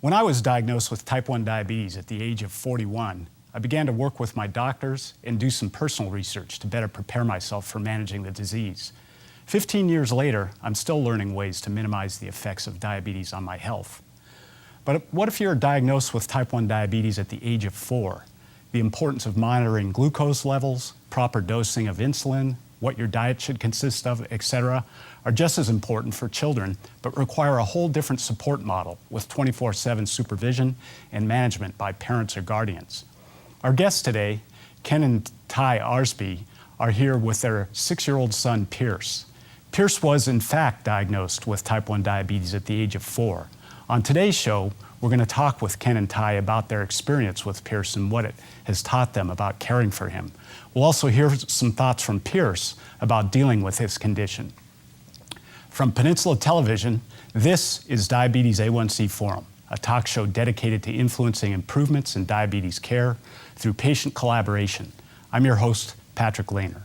When I was diagnosed with type 1 diabetes at the age of 41, I began to work with my doctors and do some personal research to better prepare myself for managing the disease. 15 years later, I'm still learning ways to minimize the effects of diabetes on my health. But what if you're diagnosed with type 1 diabetes at the age of 4? The importance of monitoring glucose levels, proper dosing of insulin, what your diet should consist of, etc., are just as important for children, but require a whole different support model with 24/7 supervision and management by parents or guardians. Our guests today, Ken and Ty Arizpe, are here with their 6-year-old son, Pierce. Pierce was, in fact, diagnosed with type 1 diabetes at the age of 4. On today's show, we're going to talk with Ken and Ty about their experience with Pierce and what it has taught them about caring for him. We'll also hear some thoughts from Pierce about dealing with his condition. From Peninsula Television, this is Diabetes A1c Forum, a talk show dedicated to influencing improvements in diabetes care through patient collaboration. I'm your host, Patrick Lehner.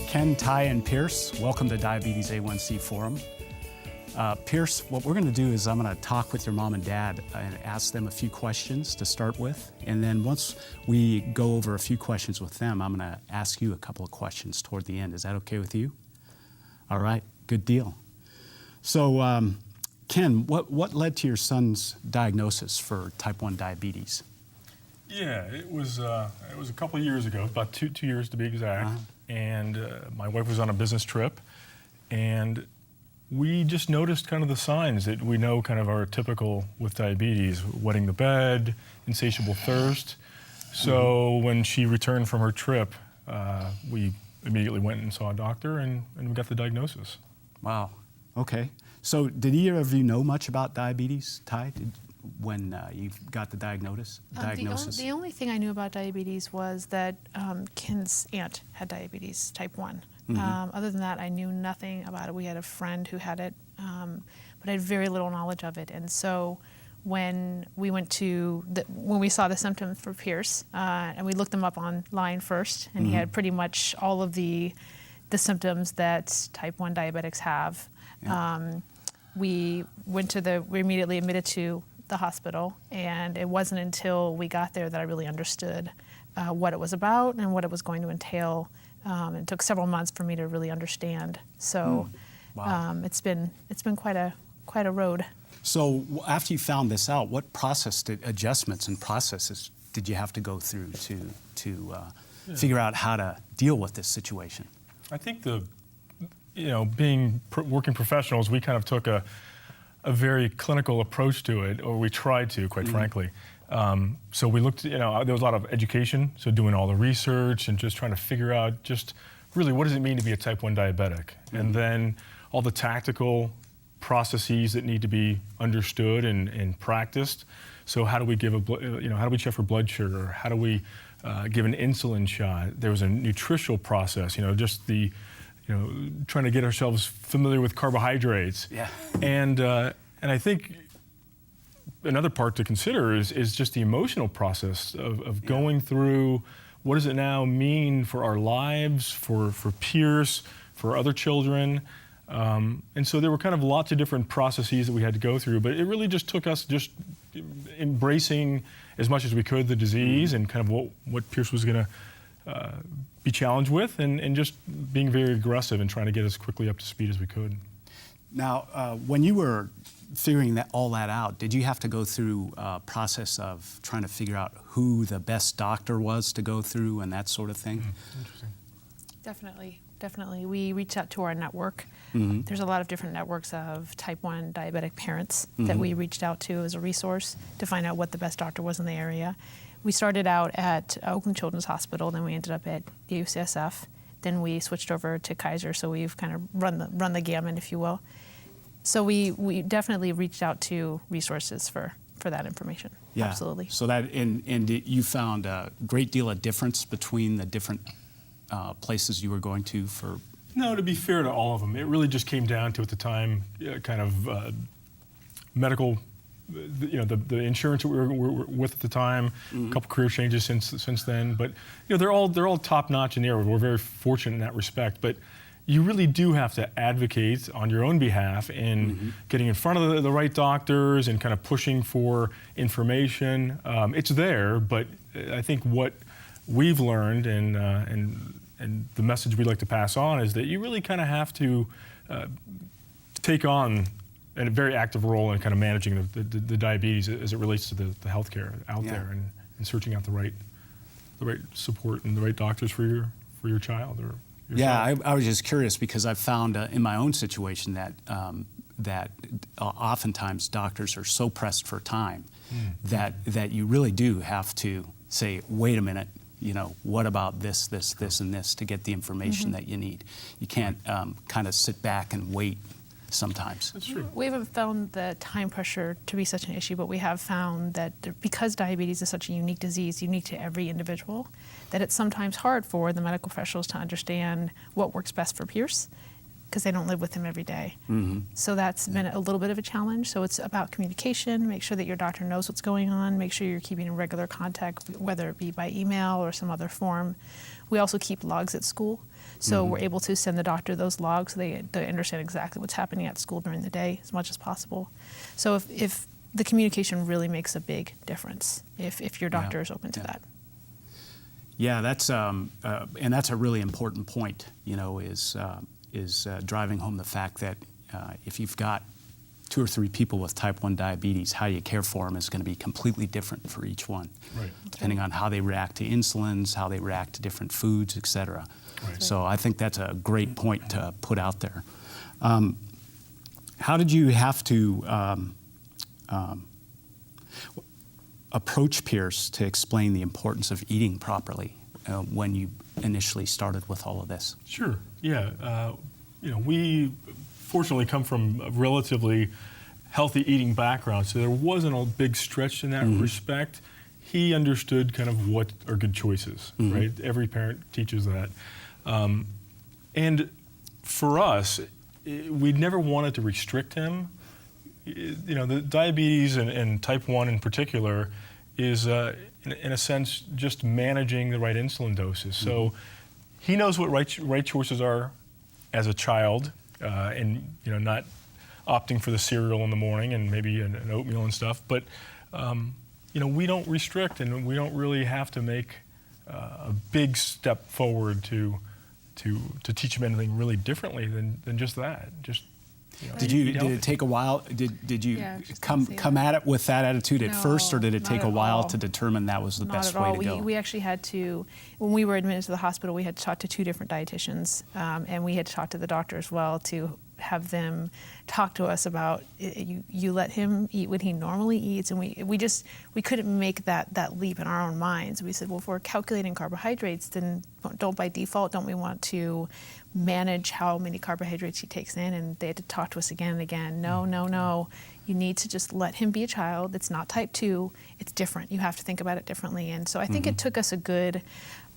Ken, Ty, and Pierce, welcome to Diabetes A1c Forum. Pierce, what we're going to do is I'm going to talk with your mom and dad and ask them a few questions to start with. And then once we go over a few questions with them, I'm going to ask you a couple of questions toward the end. Is that okay with you? All right, good deal. So, Ken, what led to your son's diagnosis for type 1 diabetes? Yeah, it was a couple of years ago, about two years to be exact. And my wife was on a business trip, and we just noticed kind of the signs that we know kind of are typical with diabetes: wetting the bed, insatiable thirst. So when she returned from her trip, we immediately went and saw a doctor, and we got the diagnosis. Wow. Okay. So did either of you know much about diabetes, Ty, when you got the diagnosis? The only thing I knew about diabetes was that Ken's aunt had diabetes, type 1. Other than that, I knew nothing about it. We had a friend who had it, but I had very little knowledge of it. And so when we went to, when we saw the symptoms for Pierce, and we looked them up online first, and he had pretty much all of the symptoms that type 1 diabetics have. Yeah. We immediately admitted to the hospital, and it wasn't until we got there that I really understood what it was about and what it was going to entail. It took several months for me to really understand. So wow. It's been quite a road. So after you found this out, what adjustments and processes did you have to go through to figure out how to deal with this situation? I think working professionals, we kind of took a very clinical approach to it, or we tried to, quite frankly. So we looked, there was a lot of education, so doing all the research and just trying to figure out just really what does it mean to be a type 1 diabetic? And then all the tactical processes that need to be understood and practiced. So how do we give how do we check for blood sugar? How do we give an insulin shot? There was a nutritional process, just trying to get ourselves familiar with carbohydrates. Yeah. And I think another part to consider is just the emotional process of going through what does it now mean for our lives, for Pierce, for other children. And so there were kind of lots of different processes that we had to go through, but it really just took us just embracing as much as we could the disease and kind of what Pierce was going to be challenged with, and just being very aggressive and trying to get as quickly up to speed as we could. Now, when you were figuring all that out, did you have to go through a process of trying to figure out who the best doctor was to go through and that sort of thing? Interesting. Definitely. We reached out to our network. There's a lot of different networks of type 1 diabetic parents that we reached out to as a resource to find out what the best doctor was in the area. We started out at Oakland Children's Hospital, then we ended up at the UCSF, then we switched over to Kaiser, so we've kind of run the gamut, if you will. So we definitely reached out to resources for that information. Yeah. Absolutely. So that and you found a great deal of difference between the different places you were going to for? No, to be fair to all of them, it really just came down to, at the time, kind of medical the insurance that we were with at the time, a couple career changes since then. But they're all top notch in the area. We're very fortunate in that respect. But you really do have to advocate on your own behalf in getting in front of the right doctors and kind of pushing for information. It's there, but I think what we've learned and the message we'd like to pass on is that you really kind of have to take on a very active role in kind of managing the diabetes as it relates to the healthcare out there and searching out the right support and the right doctors for your child or yourself. I was just curious because I've found in my own situation that oftentimes doctors are so pressed for time that you really do have to say, wait a minute, what about this, and this to get the information that you need. You can't kind of sit back and wait sometimes. That's true. We haven't found the time pressure to be such an issue, but we have found that because diabetes is such a unique disease, unique to every individual, that it's sometimes hard for the medical professionals to understand what works best for Pierce because they don't live with him every day. So that's been a little bit of a challenge. So it's about communication, make sure that your doctor knows what's going on, make sure you're keeping in regular contact, whether it be by email or some other form. We also keep logs at school. So we're able to send the doctor those logs so they understand exactly what's happening at school during the day as much as possible. So if the communication really makes a big difference, if your doctor is open to that. Yeah, that's and that's a really important point. Is driving home the fact that if you've got 2 or 3 people with type 1 diabetes, how you care for them is going to be completely different for each one, depending on how they react to insulins, how they react to different foods, et cetera. So I think that's a great point to put out there. How did you have to approach Pierce to explain the importance of eating properly when you initially started with all of this? Sure. Yeah. We fortunately come from a relatively healthy eating background, so there wasn't a big stretch in that respect. He understood kind of what are good choices, right? Every parent teaches that. And for us, we never wanted to restrict him. The diabetes and type 1 in particular is, in a sense, just managing the right insulin doses. So he knows what right choices are as a child, and not opting for the cereal in the morning and maybe an oatmeal and stuff. But we don't restrict, and we don't really have to make a big step forward to teach him anything really differently than just that. Did it take a while? Did you come at it with that attitude at first, or did it take a while to determine that was the best way to go? We actually had to, when we were admitted to the hospital, we had to talk to 2 different dietitians, and we had to talk to the doctor as well to have them talk to us about you let him eat what he normally eats, and we couldn't make that leap in our own minds. We said, well, if we're calculating carbohydrates, then don't we want to manage how many carbohydrates he takes in? And they had to talk to us again and again. No. You need to just let him be a child. It's not type 2. It's different. You have to think about it differently. And so I think it took us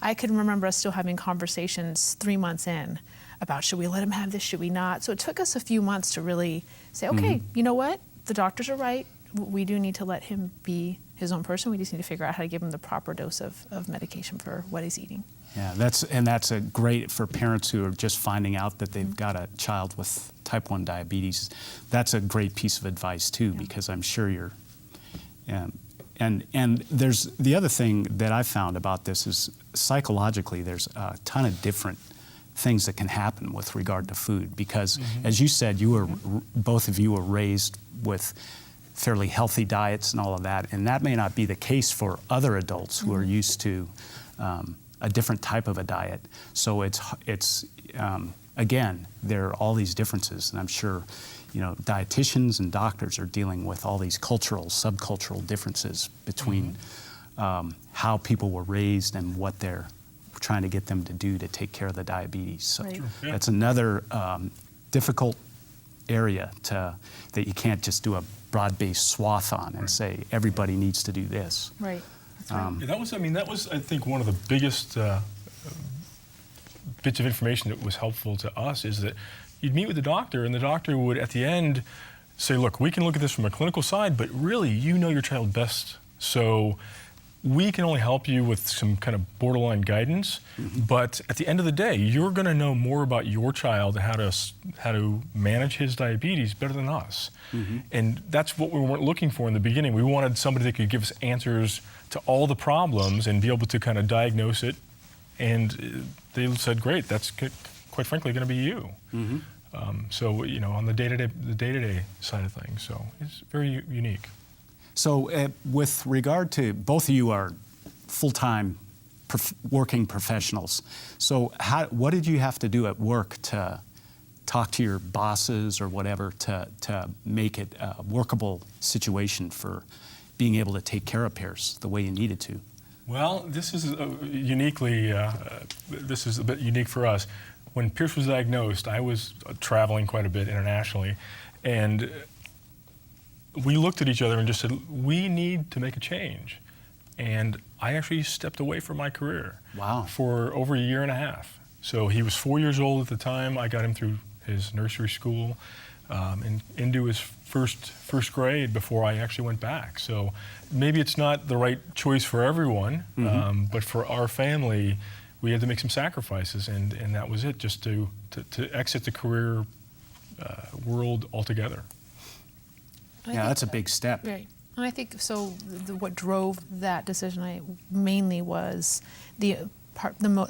I can remember us still having conversations 3 months in about, should we let him have this, should we not? So it took us a few months to really say, okay, you know what? The doctors are right. We do need to let him be his own person. We just need to figure out how to give him the proper dose of medication for what he's eating. Yeah, that's a great for parents who are just finding out that they've got a child with type 1 diabetes. That's a great piece of advice too, because I'm sure you're. And there's the other thing that I found about this is psychologically there's a ton of different things that can happen with regard to food, because as you said, both of you were raised with fairly healthy diets and all of that, and that may not be the case for other adults who are used to a different type of a diet. So it's again, there are all these differences, and I'm sure dietitians and doctors are dealing with all these cultural, subcultural differences between how people were raised and what they're trying to get them to do to take care of the diabetes. So that's another difficult area that you can't just do a broad-based swath on and say everybody needs to do this. Right. That's right. That was I think one of the biggest bits of information that was helpful to us is that you'd meet with the doctor, and the doctor would at the end say, look, we can look at this from a clinical side, but really you know your child best. So we can only help you with some kind of borderline guidance, but at the end of the day, you're going to know more about your child and how to manage his diabetes better than us. And that's what we weren't looking for in the beginning. We wanted somebody that could give us answers to all the problems and be able to kind of diagnose it. And they said, great, that's quite frankly going to be you. So, you know, on the day-to-day side of things. So it's very unique. So with regard to, both of you are full-time working professionals. So what did you have to do at work to talk to your bosses or whatever to make it a workable situation for being able to take care of Pierce the way you needed to? Well, this is uniquely, this is a bit unique for us. When Pierce was diagnosed, I was traveling quite a bit internationally, and we looked at each other and just said, we need to make a change. And I actually stepped away from my career. Wow. For over a year and a half. So he was 4 years old at the time. I got him through his nursery school and into his first grade before I actually went back. So maybe it's not the right choice for everyone, but for our family, we had to make some sacrifices, and that was it, just to exit the career world altogether. Yeah, that's a big step. Right. And I think so. What drove that decision mainly was the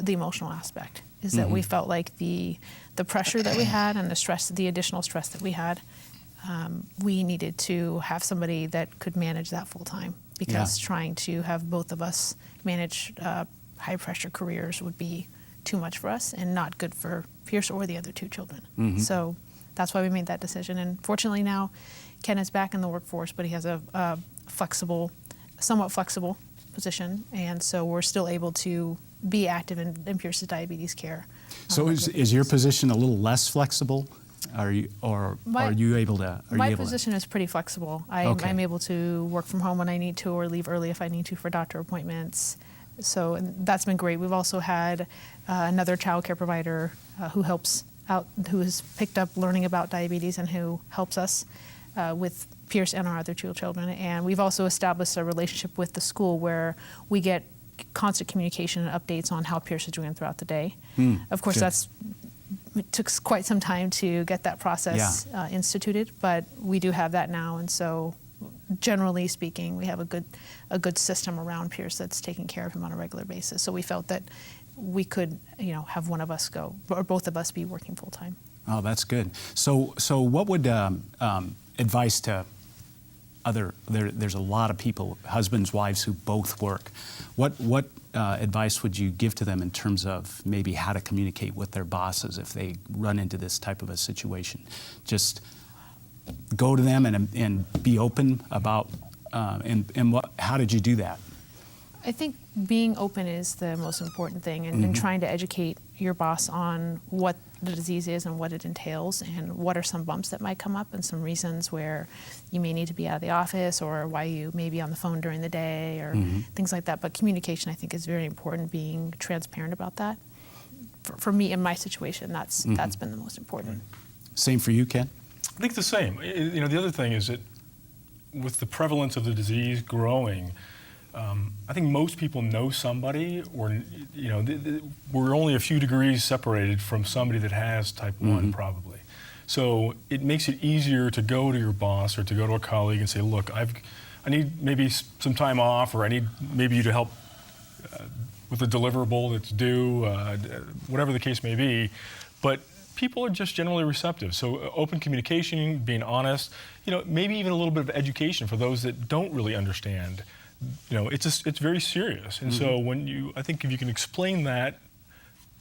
emotional aspect. Is that we felt like the pressure that we had and the stress, the additional stress that we had, we needed to have somebody that could manage that full time. Because trying to have both of us manage high pressure careers would be too much for us and not good for Pierce or the other two children. So that's why we made that decision. And fortunately now, Ken is back in the workforce, but he has a somewhat flexible position, and so we're still able to be active in Pierce's diabetes care. So is your position a little less flexible? Are you able to? My position is pretty flexible. I'm able to work from home when I need to, or leave early if I need to for doctor appointments. So and that's been great. We've also had another child care provider who helps out, who has picked up learning about diabetes and who helps us with Pierce and our other two children. And we've also established a relationship with the school where we get constant communication and updates on how Pierce is doing throughout the day. Of course, it took quite some time to get that process instituted, but we do have that now. And so generally speaking, we have a good system around Pierce that's taking care of him on a regular basis. So we felt that we could, have one of us go, or both of us be working full time. Oh, that's good. So what would advice to there's a lot of people, husbands, wives, who both work. What advice would you give to them in terms of maybe how to communicate with their bosses if they run into this type of a situation? Just go to them and be open about, how did you do that? I think being open is the most important thing, and trying to educate your boss on what the disease is and what it entails, and what are some bumps that might come up and some reasons where you may need to be out of the office, or why you may be on the phone during the day, or things like that. But communication, I think, is very important, being transparent about that. For me, in my situation, that's been the most important. Same for you, Ken? I think the same. The other thing is that with the prevalence of the disease growing, I think most people know somebody, or we're only a few degrees separated from somebody that has type 1 probably. So it makes it easier to go to your boss or to go to a colleague and say, look, I need maybe some time off, or I need maybe you to help with a deliverable that's due, whatever the case may be. But people are just generally receptive. So open communication, being honest, maybe even a little bit of education for those that don't really understand. It's very serious, and so I think if you can explain that,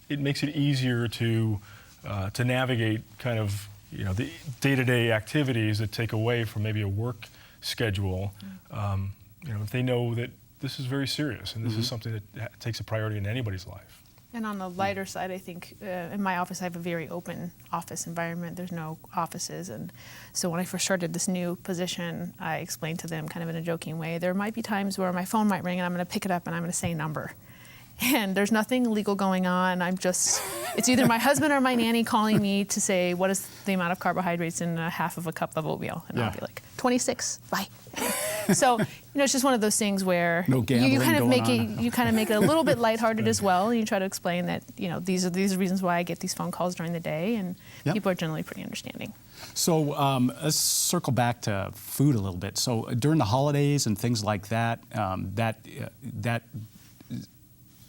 it makes it easier to navigate kind of the day-to-day activities that take away from maybe a work schedule. If they know that this is very serious and this is something that takes a priority in anybody's life. And on the lighter side, I think in my office, I have a very open office environment. There's no offices. And so when I first started this new position, I explained to them kind of in a joking way, there might be times where my phone might ring and I'm going to pick it up and I'm going to say a number. and there's nothing illegal going on. It's either my husband or my nanny calling me to say, what is the amount of carbohydrates in a half of a cup of oatmeal? And I'll be like, 26, bye. So, it's just one of those things where no you kind of going make on. you kind of make it a little bit lighthearted as well. And you try to explain that, these are reasons why I get these phone calls during the day, and people are generally pretty understanding. So let's circle back to food a little bit. So during the holidays and things like that, that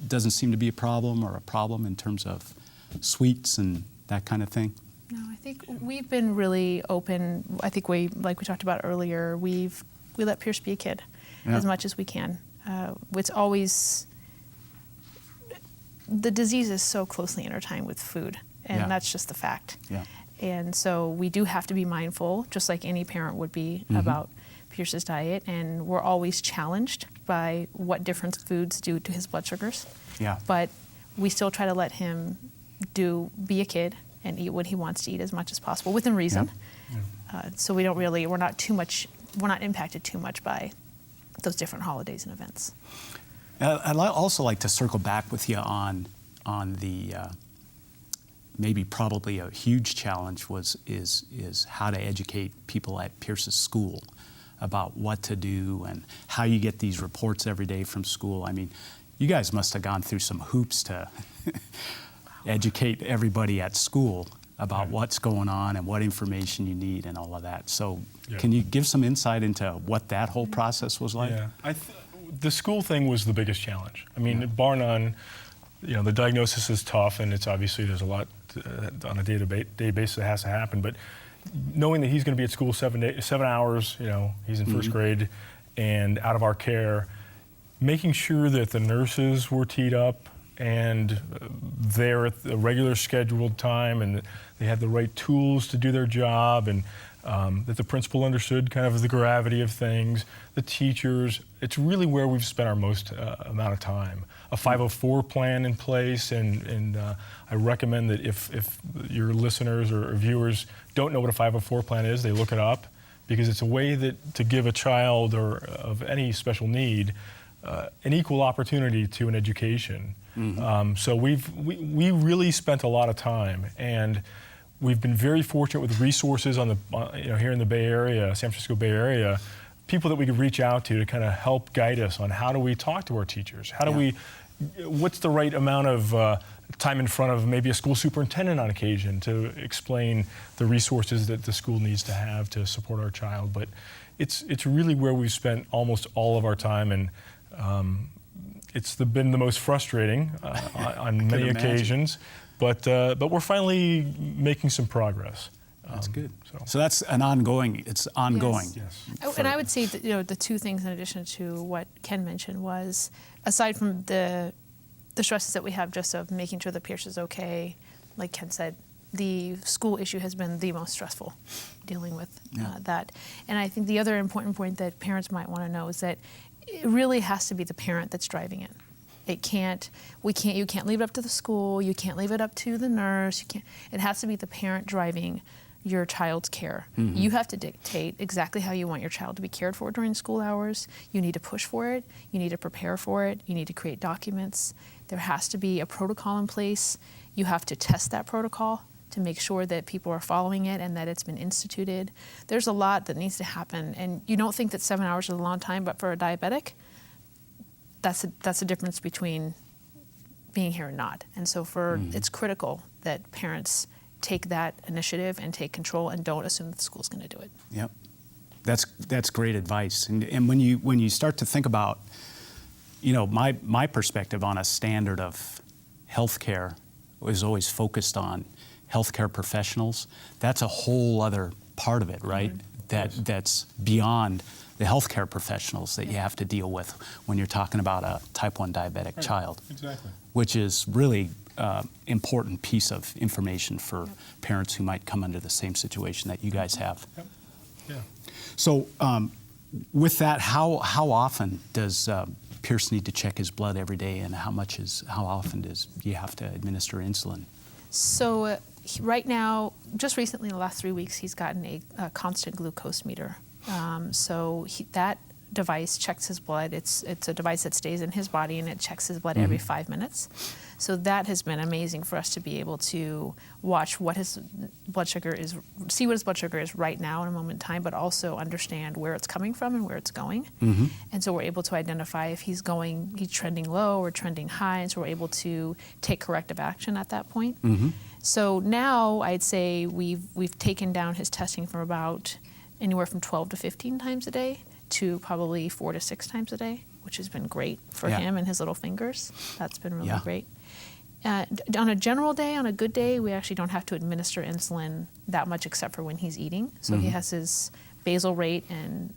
doesn't seem to be a problem in terms of sweets and that kind of thing? No, I think we've been really open. I think like we talked about earlier, we let Pierce be a kid as much as we can. It's always, the disease is so closely intertwined with food, and that's just the fact. Yeah. And so we do have to be mindful, just like any parent would be, about Pierce's diet, and we're always challenged by what different foods do to his blood sugars. Yeah. But we still try to let him be a kid and eat what he wants to eat as much as possible within reason. Yeah. So we're not impacted too much by those different holidays and events. I'd also like to circle back with you on the maybe probably a huge challenge is how to educate people at Pierce's school about what to do and how you get these reports every day from school. I mean, you guys must have gone through some hoops to educate everybody at school about what's going on and what information you need and all of that. So can you give some insight into what that whole process was like? Yeah, the school thing was the biggest challenge. I mean, bar none, the diagnosis is tough, and it's obviously there's a lot on a day-to-day basis that has to happen. But knowing that he's going to be at school 7 hours, he's in first grade and out of our care, making sure that the nurses were teed up and they're at the regular scheduled time and they had the right tools to do their job, and that the principal understood kind of the gravity of things, the teachers. It's really where we've spent our most amount of time. A 504 plan in place, and I recommend that if your listeners or viewers don't know what a 504 plan is, they look it up, because it's a way to give a child or of any special need an equal opportunity to an education. So we really spent a lot of time, and we've been very fortunate with resources on here in the Bay Area, San Francisco Bay Area, people that we could reach out to kind of help guide us on how do we talk to our teachers, what's the right amount of time in front of maybe a school superintendent on occasion to explain the resources that the school needs to have to support our child. But it's really where we've spent almost all of our time, and it's been the most frustrating on many occasions, but we're finally making some progress. That's good. So that's ongoing. Yes. Yes. And I would say that, the two things in addition to what Ken mentioned was, aside from the stresses that we have just of making sure that Pierce is okay, like Ken said, the school issue has been the most stressful, dealing with that. And I think the other important point that parents might want to know is that it really has to be the parent that's driving it. You can't leave it up to the school, you can't leave it up to the nurse, it has to be the parent driving your child's care. You have to dictate exactly how you want your child to be cared for during school hours. You need to push for it, you need to prepare for it, you need to create documents. There has to be a protocol in place. You have to test that protocol to make sure that people are following it and that it's been instituted. There's a lot that needs to happen, and you don't think that 7 hours is a long time, but for a diabetic, that's the difference between being here and not. And so it's critical that parents take that initiative and take control and don't assume that the school's going to do it. Yep, that's great advice. And when you start to think about, my perspective on a standard of healthcare is always focused on healthcare professionals. That's a whole other part of it, right? That's beyond the healthcare professionals that you have to deal with when you're talking about a type 1 diabetic child. Exactly. Which is really important piece of information for parents who might come under the same situation that you guys have. Yep. Yeah. So with that, how often does Pierce need to check his blood every day, and how often do you have to administer insulin? So right now, just recently in the last 3 weeks, he's gotten a constant glucose meter. So that device checks his blood. It's a device that stays in his body, and it checks his blood every 5 minutes. So that has been amazing for us to be able to watch what his blood sugar is, see what his blood sugar is right now in a moment in time, but also understand where it's coming from and where it's going. And so we're able to identify if he's trending low or trending high, and so we're able to take corrective action at that point. So now I'd say we've taken down his testing from about anywhere from 12 to 15 times a day to probably 4 to 6 times a day, which has been great for him and his little fingers. That's been really great. On a general day, on a good day, we actually don't have to administer insulin that much except for when he's eating. So he has his basal rate, and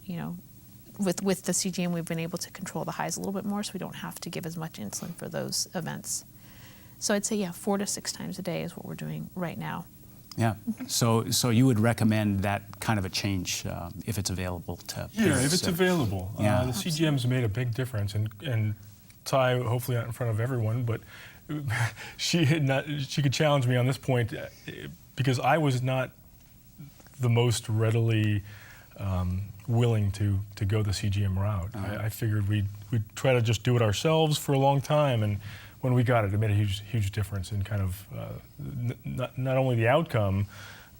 with the CGM, we've been able to control the highs a little bit more, so we don't have to give as much insulin for those events. So I'd say 4 to 6 times a day is what we're doing right now. Yeah. So you would recommend that kind of a change if it's available to parents? If it's available. The CGM's made a big difference, and Ty, hopefully not in front of everyone, but she could challenge me on this point because I was not the most readily willing to go the CGM route. I figured we'd try to just do it ourselves for a long time, and when we got it, it made a huge difference in kind of not only the outcome,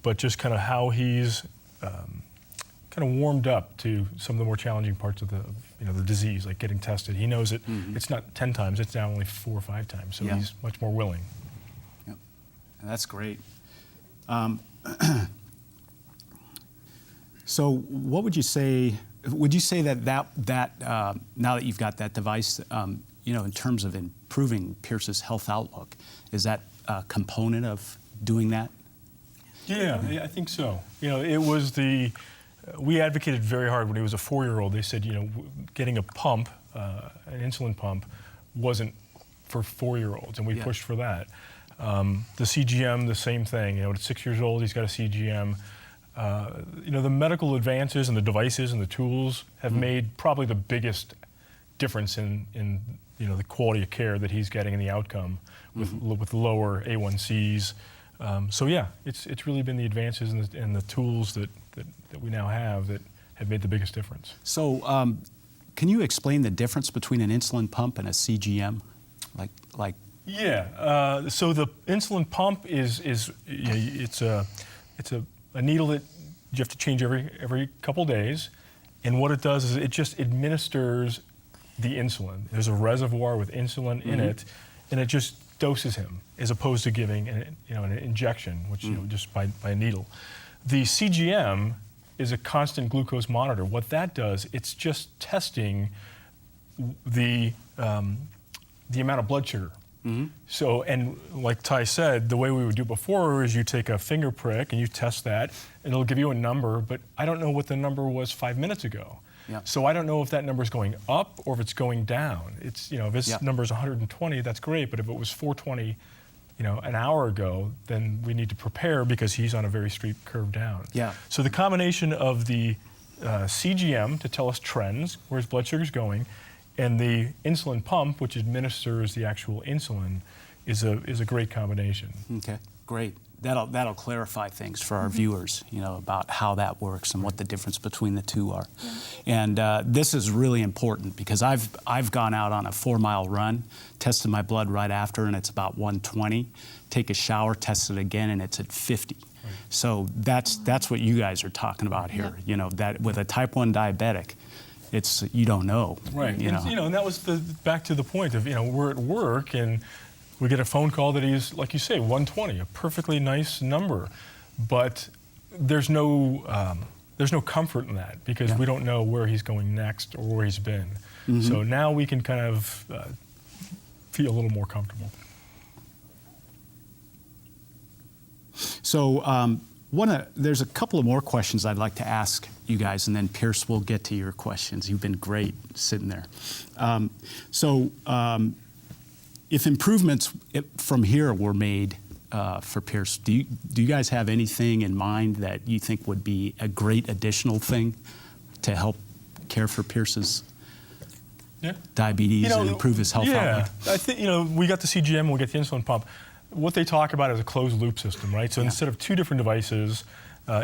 but just kind of how he's kind of warmed up to some of the more challenging parts of the disease, like getting tested. He knows it. It's not 10 times; it's now only 4 or 5 times. So he's much more willing. Yep, that's great. So, what would you say? Would you say that now that you've got that device, in terms of improving Pierce's health outlook, is that a component of doing that? Yeah, I think so. It was we advocated very hard when he was a 4-year-old. They said, getting a pump, an insulin pump, wasn't for 4-year-olds, and we pushed for that. The CGM, the same thing. At 6 years old, he's got a CGM. The medical advances and the devices and the tools have made probably the biggest difference in the quality of care that he's getting and the outcome with lower A1cs. It's really been the advances and the tools that we now have that have made the biggest difference. So, can you explain the difference between an insulin pump and a CGM? So the insulin pump is it's a needle that you have to change every couple days, and what it does is it just administers the insulin. There's a reservoir with insulin in it, and it just doses him, as opposed to giving an injection, which just by a needle. The CGM is a constant glucose monitor. What that does, it's just testing the amount of blood sugar. So, and like Ty said, the way we would do it before is you take a finger prick and you test that, and it'll give you a number, but I don't know what the number was 5 minutes ago. So I don't know if that number is going up or if it's going down. It's, if this number is 120, that's great, but if it was 420, an hour ago, then we need to prepare because he's on a very steep curve down. So the combination of the CGM to tell us trends, where his blood sugar is going, and the insulin pump, which administers the actual insulin, is a great combination. Okay, great. That'll clarify things for our viewers, about how that works and what the difference between the two are. And this is really important because I've gone out on a 4-mile run, tested my blood right after, and it's about 120. Take a shower, test it again, and it's at 50. So that's what you guys are talking about here. That with a type 1 diabetic, it's you don't know. Right. And that was back to the point of we're at work and we get a phone call that he's, like you say, 120, a perfectly nice number, but there's no comfort in that because we don't know where he's going next or where he's been. So now we can kind of feel a little more comfortable. So there's a couple of more questions I'd like to ask you guys, and then Pierce will get to your questions. You've been great sitting there. If improvements from here were made for Pierce, do you guys have anything in mind that you think would be a great additional thing to help care for Pierce's diabetes and improve his health outlook? I think we got the CGM and we get the insulin pump. What they talk about is a closed loop system, right? So instead of 2 different devices,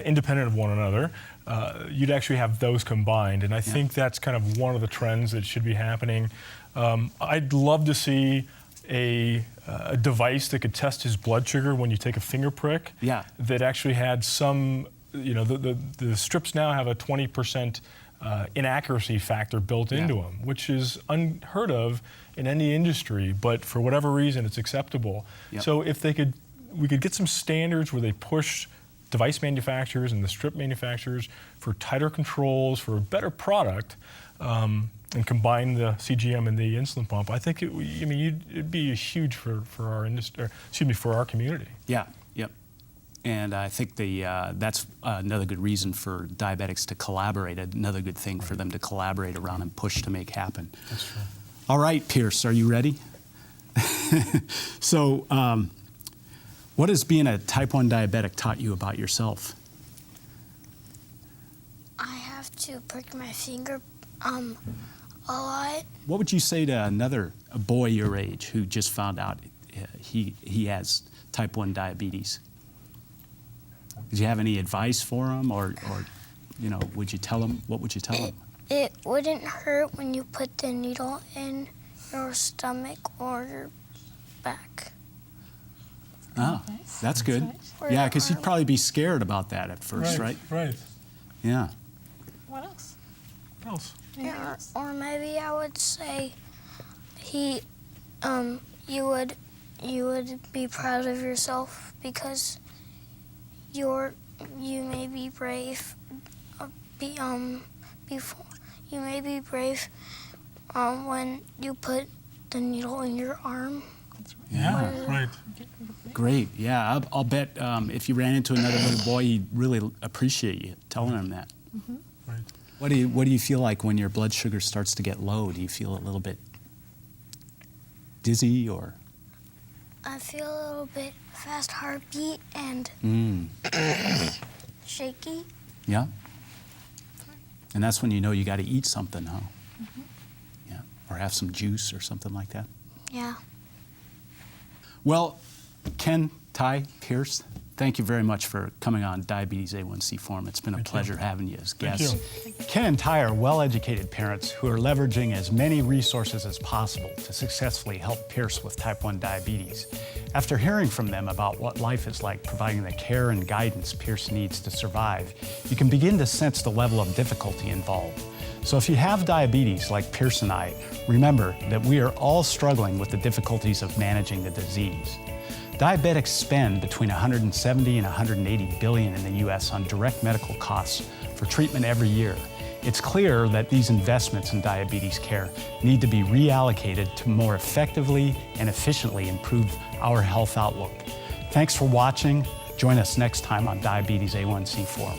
independent of one another. You'd actually have those combined, and I think that's kind of one of the trends that should be happening. I'd love to see a device that could test his blood sugar when you take a finger prick. Yeah. That actually had some, the strips now have a 20% inaccuracy factor built into them, which is unheard of in any industry, but for whatever reason it's acceptable. Yep. So if we could get some standards where they push device manufacturers and the strip manufacturers for tighter controls, for a better product, and combine the CGM and the insulin pump, I think it'd be huge for our industry, for our community. Yeah, yep. And I think that's another good reason for diabetics to collaborate, another good thing for them to collaborate around and push to make happen. That's true. All right, Pierce, are you ready? So, what has being a type 1 diabetic taught you about yourself? I have to prick my finger a lot. What would you say to a boy your age who just found out he has type 1 diabetes? Did you have any advice for him, or would you tell him? What would you tell him? It wouldn't hurt when you put the needle in your stomach or your back. Oh, that's good. Yeah, because he'd probably be scared about that at first, right? Right. Yeah. What else? What else? Yeah, or maybe I would say you would be proud of yourself because you may be brave before you may be brave when you put the needle in your arm. Yeah, right. Great. Yeah, I'll bet if you ran into another little boy, he'd really appreciate you telling him that. Mm-hmm. Right. What do you feel like when your blood sugar starts to get low? Do you feel a little bit dizzy or? I feel a little bit fast heartbeat and shaky. Yeah. And that's when you know you got to eat something, huh? Mm-hmm. Yeah. Or have some juice or something like that. Yeah. Well, Ken, Ty, Pierce, thank you very much for coming on Diabetes A1c Forum. It's been a pleasure having you as guests. Thank you. Ken and Ty are well-educated parents who are leveraging as many resources as possible to successfully help Pierce with type 1 diabetes. After hearing from them about what life is like providing the care and guidance Pierce needs to survive, you can begin to sense the level of difficulty involved. So if you have diabetes like Pierce and I, remember that we are all struggling with the difficulties of managing the disease. Diabetics spend between 170 and 180 billion in the U.S. on direct medical costs for treatment every year. It's clear that these investments in diabetes care need to be reallocated to more effectively and efficiently improve our health outlook. Thanks for watching. Join us next time on Diabetes A1c Forum.